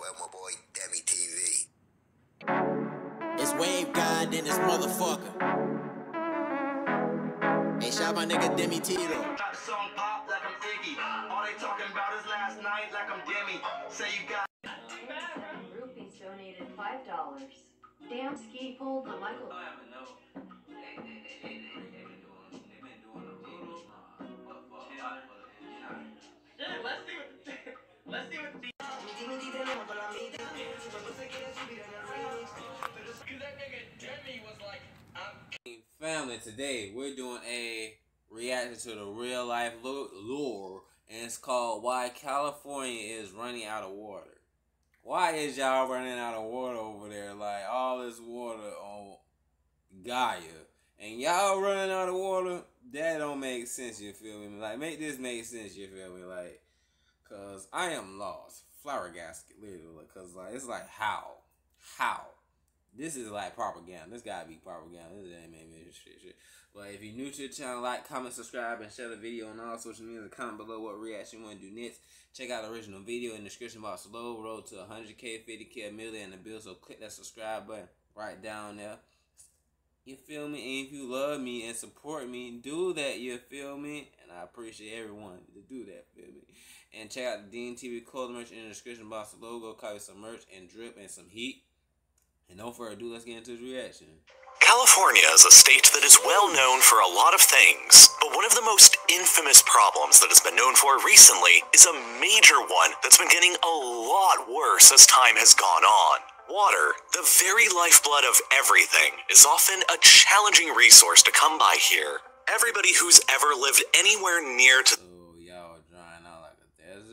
with my boy Demi TV. It's Wave God in this motherfucker. Hey, shout my nigga Demi T though. Got the song pop like I'm Iggy. All they talking about is last night like I'm Demi. Say you got. Groupies donated $5. Damn ski pulled the Michael. Let's see what the Family, today we're doing a reaction to the real life lore, and it's called Why California is Running Out of Water. Why is y'all running out of water over there? Like all this water on Gaia, and y'all running out of water? That don't make sense, you feel me? Like, make this make sense, you feel me? Like, cause I am lost, flabbergasted, literally. Cause like it's like how? This is like propaganda. This gotta be propaganda. This ain't maybe shit. But if you're new to the channel, like, comment, subscribe, and share the video on all social media. Comment below what reaction you want to do next. Check out the original video in the description box below. Road to 100K, 50K, a million in the bill. So click that subscribe button right down there. You feel me? And if you love me and support me, do that. You feel me? And I appreciate everyone to do that. Feel me? And check out the Dean TV clothing merch in the description box below. Go copy some merch and drip and some heat. And no further ado, let's get into this reaction. California is a state that is well known for a lot of things, but one of the most infamous problems that has been known for recently is a major one that's been getting a lot worse as time has gone on. Water, the very lifeblood of everything, is often a challenging resource to come by here. Everybody who's ever lived anywhere near to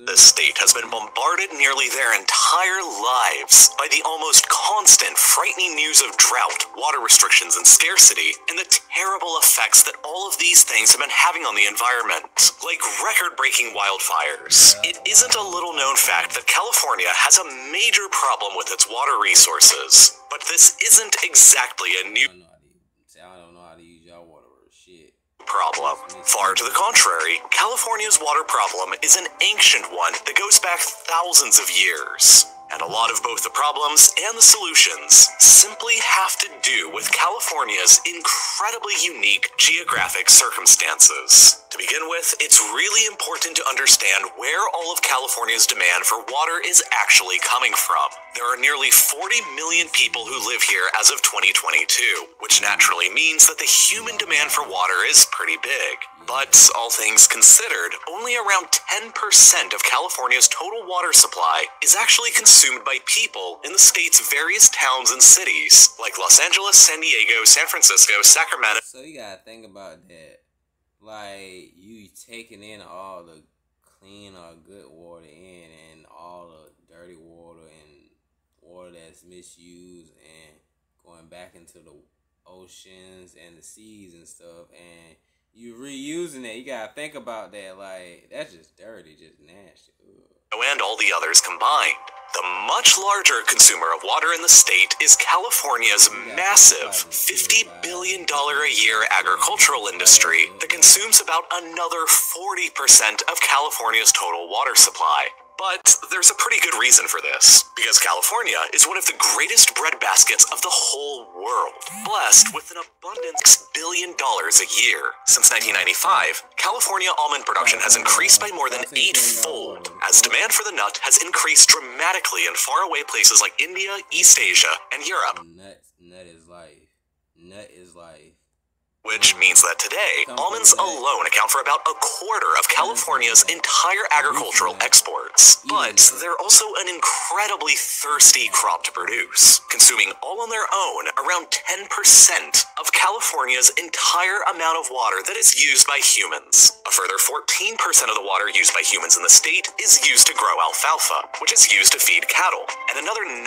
the state has been bombarded nearly their entire lives by the almost constant, frightening news of drought, water restrictions, and scarcity, and the terrible effects that all of these things have been having on the environment, like record-breaking wildfires. It isn't a little-known fact that California has a major problem with its water resources, but this isn't exactly a new problem. Far to the contrary, California's water problem is an ancient one that goes back thousands of years. And a lot of both the problems and the solutions simply have to do with California's incredibly unique geographic circumstances. To begin with, it's really important to understand where all of California's demand for water is actually coming from. There are nearly 40 million people who live here as of 2022, which naturally means that the human demand for water is pretty big. But, all things considered, only around 10% of California's total water supply is actually consumed by people in the state's various towns and cities, like Los Angeles, San Diego, San Francisco, Sacramento. So you gotta think about that. Like, you taking in all the clean or good water in, and all the dirty water and water that's misused and going back into the oceans and the seas and stuff, and you reusing it. You gotta think about that. Like, that's just dirty, just nasty. Ugh. And all the others combined. The much larger consumer of water in the state is California's massive $50 billion a year agricultural industry that consumes about another 40% of California's total water supply. But there's a pretty good reason for this, because California is one of the greatest breadbaskets of the whole world, blessed with an abundant $6 billion a year. Since 1995, California almond production has increased by more than 8-fold, as demand for the nut has increased dramatically in faraway places like India, East Asia, and Europe. Nut is life. Nut is life. Which means that today, almonds alone account for about a quarter of California's entire agricultural exports. But they're also an incredibly thirsty crop to produce, consuming all on their own around 10% of California's entire amount of water that is used by humans. A further 14% of the water used by humans in the state is used to grow alfalfa, which is used to feed cattle, and another 9%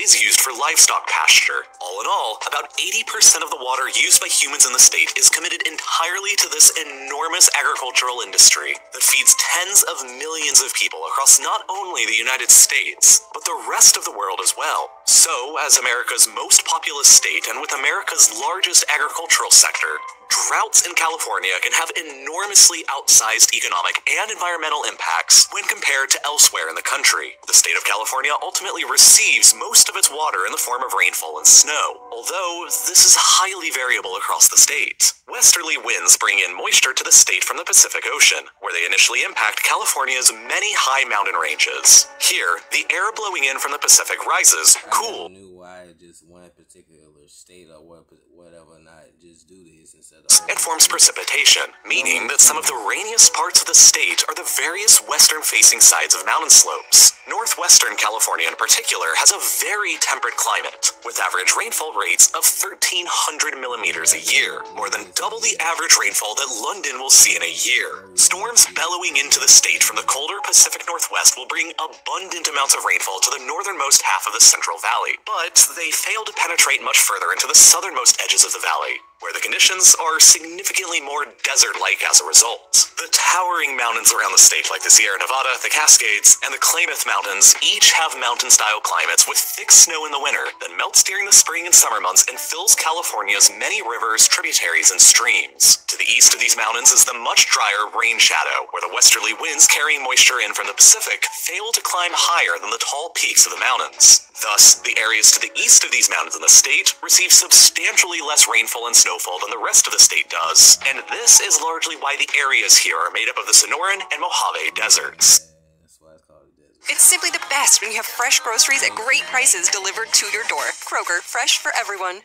is used for livestock pasture. All in all, about 80% of the water used by humans in the state is committed entirely to this enormous agricultural industry that feeds tens of millions of people across not only the United States, but the rest of the world as well. So, as America's most populous state and with America's largest agricultural sector, Droughts in California can have enormously outsized economic and environmental impacts when compared to elsewhere in the country. The state of California ultimately receives most of its water in the form of rainfall and snow, although this is highly variable across the state. Westerly winds bring in moisture to the state from the Pacific Ocean, where they initially impact California's many high mountain ranges. Here, the air blowing in from the Pacific rises, cool. I never knew why just one particular state or whatever not just do this instead of and forms precipitation, meaning that some of the rainiest parts of the state are the various western-facing sides of mountain slopes. Northwestern California in particular has a very temperate climate, with average rainfall rates of 1,300 millimeters a year, more than double the average rainfall that London will see in a year. Storms bellowing into the state from the colder Pacific Northwest will bring abundant amounts of rainfall to the northernmost half of the Central Valley, but they fail to penetrate much further into the southernmost edges of the valley, where the conditions are significantly more desert-like as a result. The towering mountains around the state, like the Sierra Nevada, the Cascades, and the Klamath Mountains, each have mountain-style climates with thick snow in the winter that melts during the spring and summer months and fills California's many rivers, tributaries, and streams. To the east of these mountains is the much drier rain shadow, where the westerly winds carrying moisture in from the Pacific fail to climb higher than the tall peaks of the mountains. Thus, the areas to the east of these mountains in the state receive substantially less rainfall and snowfall than the rest of the state does, and this is largely why the areas here are made up of the Sonoran and Mojave deserts. that's why it's called a desert. It's simply the best when you have fresh groceries at great prices delivered to your door. Kroger, fresh for everyone.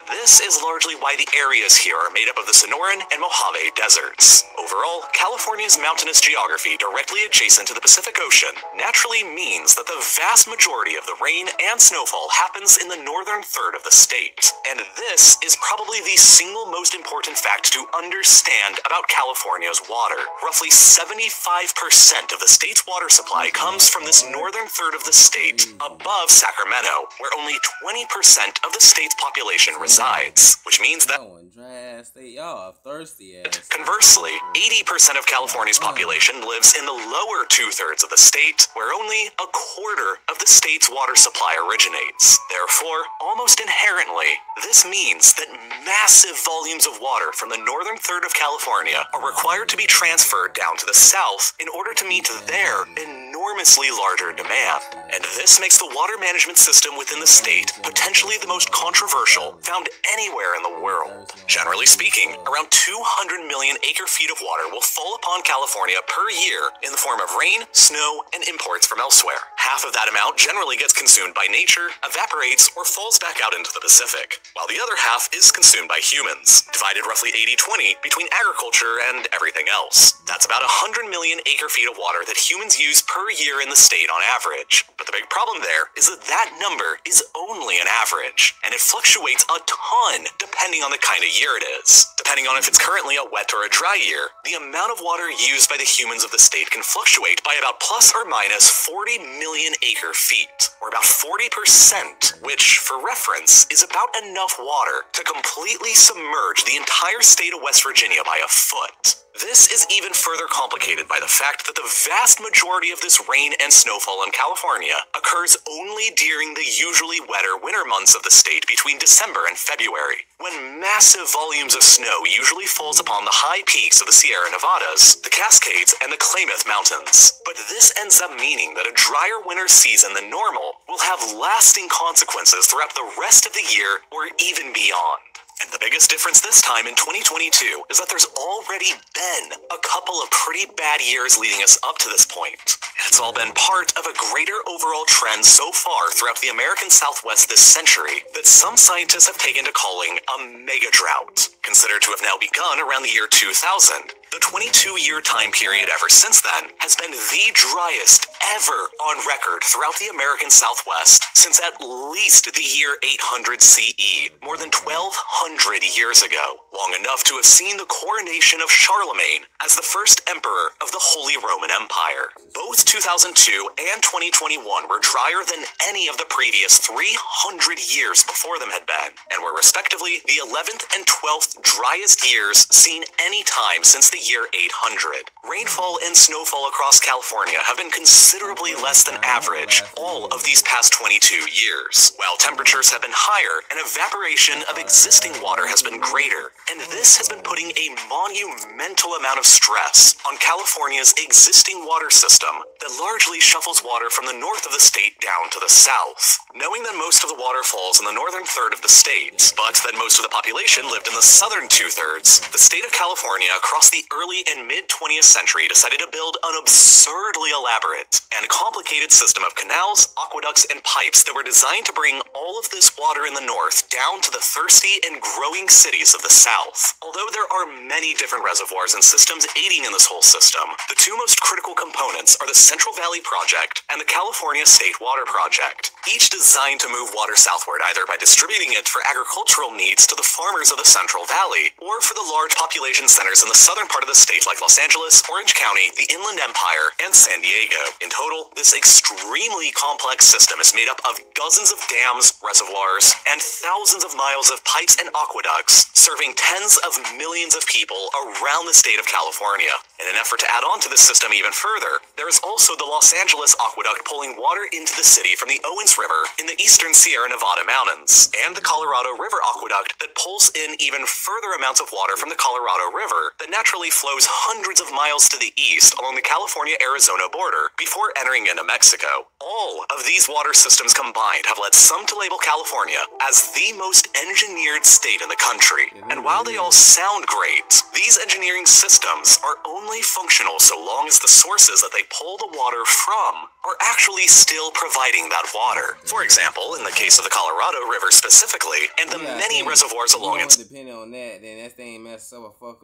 This is largely why the areas here are made up of the Sonoran and Mojave deserts. Overall, California's mountainous geography directly adjacent to the Pacific Ocean naturally means that the vast majority of the rain and snowfall happens in the northern third of the state. And this is probably the single most important fact to understand about California's water. Roughly 75% of the state's water supply comes from this northern third of the state, above Sacramento, where only 20% of the state's population resides, which means that Dry ass state, y'all are thirsty ass. conversely, 80% of California's population lives in the lower two-thirds of the state, where only a quarter of the state's water supply originates. Therefore, almost inherently, this means that massive volumes of water from the northern third of California are required to be transferred down to the south in order to meet their enormously larger demand. And this makes the water management system within the state potentially the most controversial found anywhere in the world. Generally speaking, around 200 million acre-feet of water will fall upon California per year in the form of rain, snow, and imports from elsewhere. Half of that amount generally gets consumed by nature, evaporates, or falls back out into the Pacific, while the other half is consumed by humans, divided roughly 80-20 between agriculture and everything else. That's about 100 million acre-feet of water that humans use per year in the state on average. But the big problem there is that that number is only an average, and it fluctuates a ton depending on the kind of year it is. Depending on if it's currently a wet or a dry year, the amount of water used by the humans of the state can fluctuate by about plus or minus 40 million acre-feet, or about 40%, which, for reference, is about enough water to completely submerge the entire state of West Virginia by a foot. This is even further complicated by the fact that the vast majority of this rain and snowfall in California occurs only during the usually wetter winter months of the state between December and February, when massive volumes of snow usually falls upon the high peaks of the Sierra Nevadas, the Cascades, and the Klamath Mountains. But this ends up meaning that a drier winter season than normal will have lasting consequences throughout the rest of the year or even beyond. And the biggest difference this time in 2022 is that there's already been a couple of pretty bad years leading us up to this point. And it's all been part of a greater overall trend so far throughout the American Southwest this century that some scientists have taken to calling a mega drought, considered to have now begun around the year 2000. The 22-year time period ever since then has been the driest ever on record throughout the American Southwest since at least the year 800 CE, more than 1,200 years ago, long enough to have seen the coronation of Charlemagne as the first emperor of the Holy Roman Empire. Both 2002 and 2021 were drier than any of the previous 300 years before them had been, and were respectively the 11th and 12th driest years seen any time since the year 800. Rainfall and snowfall across California have been considerably less than average all of these past 22 years, while temperatures have been higher and evaporation of existing water has been greater, and this has been putting a monumental amount of stress on California's existing water system that largely shuffles water from the north of the state down to the south. Knowing that most of the water falls in the northern third of the state, but that most of the population lived in the southern two-thirds, the state of California across the early and mid-20th century decided to build an absurdly elaborate and complicated system of canals, aqueducts, and pipes that were designed to bring all of this water in the north down to the thirsty and growing cities of the south. Although there are many different reservoirs and systems aiding in this whole system, the two most critical components are the Central Valley Project and the California State Water Project, each designed to move water southward either by distributing it for agricultural needs to the farmers of the Central Valley, or for the large population centers in the southern part of the state like Los Angeles, Orange County, the Inland Empire, and San Diego. In total, this extremely complex system is made up of dozens of dams, reservoirs, and thousands of miles of pipes and aqueducts, serving tens of millions of people around the state of California. In an effort to add on to this system even further, there is also the Los Angeles Aqueduct pulling water into the city from the Owens River in the eastern Sierra Nevada mountains, and the Colorado River Aqueduct that pulls in even further amounts of water from the Colorado River that naturally flows hundreds of miles to the east along the California-Arizona border before entering into Mexico. All of these water systems combined have led some to label California as the most engineered state in the country. And while they all sound great, these engineering systems are only functional so long as the sources that they pull the water from are actually still providing that water. For example, in the case of the Colorado River specifically, and the many reservoirs along its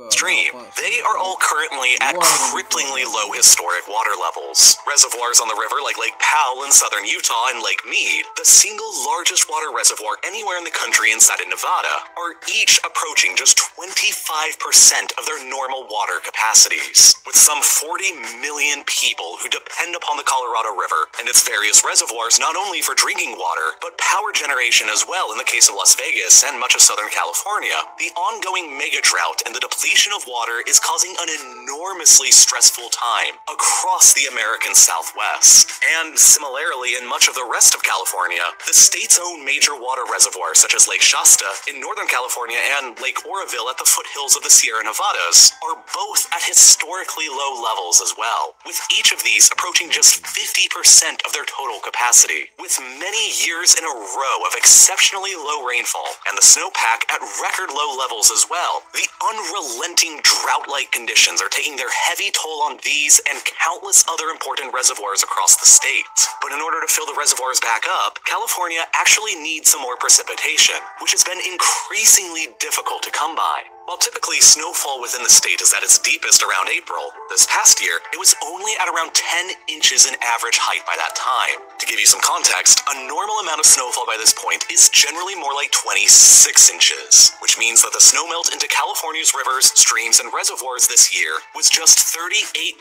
stream, they are all currently at cripplingly low historic water levels. Reservoirs on the river like Lake Powell in southern Utah and Lake Mead, the single largest water reservoir anywhere in the country inside of Nevada, are each approaching just 25% of their normal water capacities. With some 40 million people who depend upon the Colorado River and its various reservoirs not only for drinking water, but power generation as well in the case of Las Vegas and much of Southern California, the ongoing mega drought and the depletion of water is causing an enormously stressful time across the American Southwest. And similarly, in much of the rest of California, the state's own major water reservoirs such as Lake Shasta in Northern California and Lake Oroville at the foothills of the Sierra Nevadas are both at historically low levels as well, with each of these approaching just 50% of their total capacity. With many years in a row of exceptionally low rainfall and the snowpack at record low levels as well, the unrelenting drought-like conditions are taking their heavy toll on these and countless other important reservoirs across the state. But in order to fill the reservoirs back up, California actually needs some more precipitation, which has been increasingly difficult to come by. While typically snowfall within the state is at its deepest around April, this past year it was only at around 10 inches in average height by that time. To give you some context, a normal amount of snowfall by this point is generally more like 26 inches, which means that the snowmelt into California's rivers, streams, and reservoirs this year was just 38%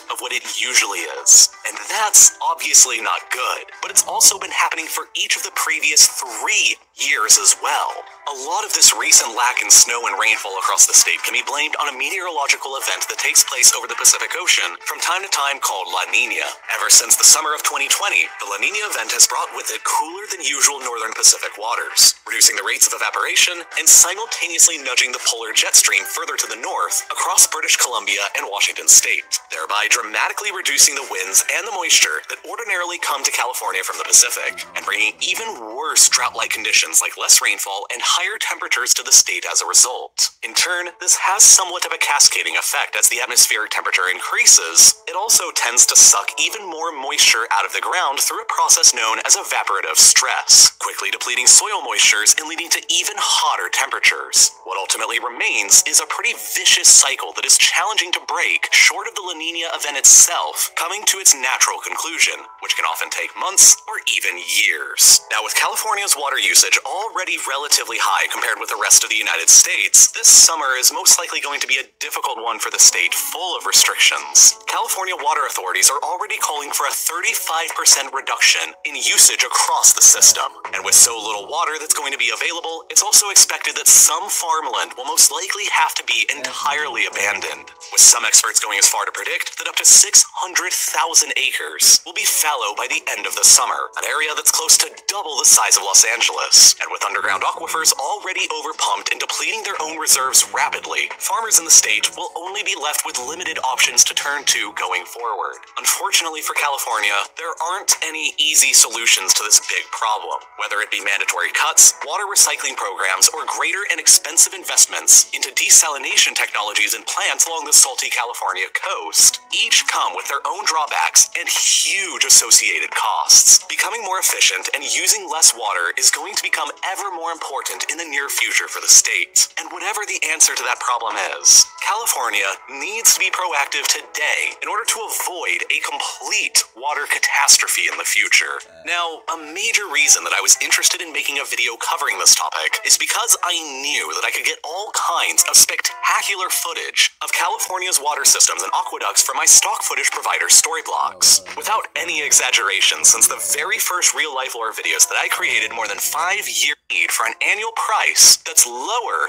of what it usually is. And that's obviously not good, but it's also been happening for each of the previous 3 years as well. A lot of this recent lack in snow and rainfall across the state can be blamed on a meteorological event that takes place over the Pacific Ocean from time to time called La Nina. Ever since the summer of 2020, the La Nina event has brought with it cooler than usual northern Pacific waters, reducing the rates of evaporation and simultaneously nudging the polar jet stream further to the north across British Columbia and Washington state, thereby dramatically reducing the winds and the moisture that ordinarily come to California from the Pacific, and bringing even worse drought-like conditions like less rainfall and higher temperatures to the state as a result. In turn, this has somewhat of a cascading effect. As the atmospheric temperature increases, it also tends to suck even more moisture out of the ground through a process known as evaporative stress, quickly depleting soil moistures and leading to even hotter temperatures. What ultimately remains is a pretty vicious cycle that is challenging to break, short of the La Nina event itself coming to its natural conclusion, which can often take months or even years. Now, with California's water usage already relatively high compared with the rest of the United States, this summer is most likely going to be a difficult one for the state, full of restrictions. California water authorities are already calling for a 35% reduction in usage across the system. And with so little water that's going to be available, it's also expected that some farmland will most likely have to be entirely abandoned, with some experts going as far to predict that up to 600,000 acres will be fallow by the end of the summer, an area that's close to double the size of Los Angeles. And with underground aquifers already overpumped and depleting their own reserves rapidly, farmers in the state will only be left with limited options to turn to going forward. Unfortunately for California, there aren't any easy solutions to this big problem, whether it be mandatory cuts, water recycling programs, or greater and expensive investments into desalination technologies and plants along the salty California coast. Each come with their own drawbacks and huge associated costs. Becoming more efficient and using less water is going to become ever more important in the near future for the state. And whatever the answer to that problem is, California needs to be proactive today in order to avoid a complete water catastrophe in the future. Now, a major reason that I was interested in making a video covering this topic is because I knew that I could get all kinds of spectacular footage of California's water systems and aqueducts from my stock footage provider Storyblogs. Without any exaggeration, since the very first real-life lore videos that I created more than 5 years for an annual price that's lower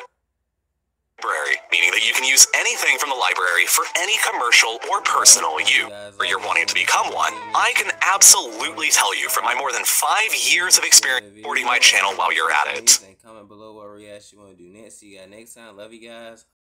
library, meaning that you can use anything from the library for any commercial or personal use, or you're wanting to become one, I can absolutely tell you from my more than 5 years of experience supporting my channel while you're at it. Comment below what reaction you want to do next. See you guys next time. Love you guys.